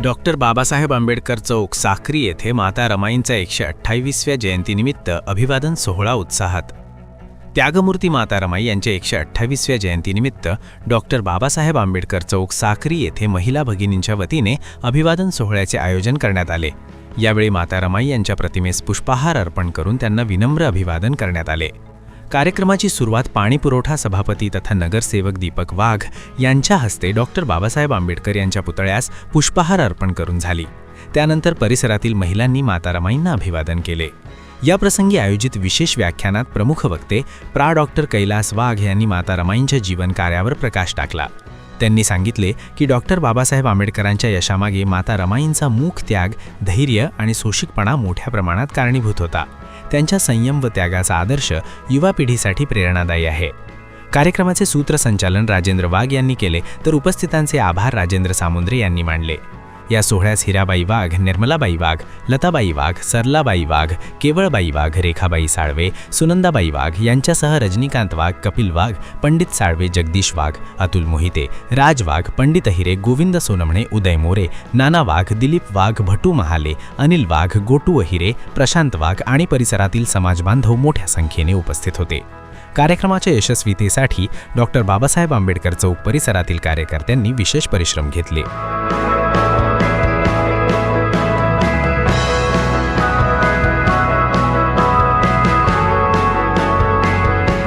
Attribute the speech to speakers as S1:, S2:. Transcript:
S1: Doctor Babasaheb Ambedkar चौक साक्री येथे माता रमाईंच्या 128व्या जयंतीनिमित्त अभिवादन सोहळा उत्साहात। त्यागमूर्ती माता रमाई यांच्या 128व्या जयंतीनिमित्त डॉक्टर बाबासाहेब आंबेडकर चौक साक्री येथे महिला भगिनींच्या वतीने अभिवादन सोहळ्याचे आयोजन करण्यात आले। यावेळी माता रमाई यांच्या प्रतिमेस पुष्पहार अर्पण करून त्यांना विनम्र अभिवादन करण्यात आले। कार्यक्रमाची सुरुवात पाणीपुरवठा सभापती तथा नगरसेवक दीपक वाघ यांच्या हस्ते डॉक्टर बाबासाहेब आंबेडकर यांच्या पुतळ्यास पुष्पहार अर्पण करून झाली। त्यानंतर परिसरातील महिलांनी माता रमाईंना अभिवादन केले। या प्रसंगी आयोजित विशेष व्याख्यानात प्रमुख वक्ते प्रा. डॉक्टर कैलास वाघ यांनी माता रमाईंच्या जीवन कार्यावर प्रकाश टाकला। त्यांनी सांगितले की डॉक्टर बाबासाहेब आंबेडकरांच्या यशामागे माता रमाईंचा मूक त्याग, धैर्य आणि सोशिकपणा मोठ्या प्रमाणात कारणीभूत होता। त्यांच्या संयम व त्यागाचा आदर्श युवा पिढीसाठी प्रेरणादायी आहे। कार्यक्रमाचे सूत्रसंचालन राजेंद्र वाघ यांनी केले, तर उपस्थितांचे आभार राजेंद्र सामुंद्रे यांनी मानले। या सोहळ्यास हिराबाई वाघ, निर्मलाबाई वाघ, लताबाई वाघ, सरलाबाई वाघ, केवळबाई वाघ, रेखाबाई साळवे, सुनंदाबाई वाघ यांच्यासह रजनीकांत वाघ, कपिल वाघ, पंडित साळवे, जगदीश वाघ, अतुल मोहिते, राज वाघ, पंडित अहिरे, गोविंद सोनमणे, उदय मोरे, नाना वाघ, दिलीप वाघ, भटू महाले, अनिल वाघ, गोटू अहिरे, प्रशांत वाघ आणि परिसरातील समाजबांधव मोठ्या संख्येने उपस्थित होते। कार्यक्रमाच्या यशस्वीतेसाठी डॉक्टर बाबासाहेब आंबेडकर चौक परिसरातील कार्यकर्त्यांनी विशेष परिश्रम घेतले।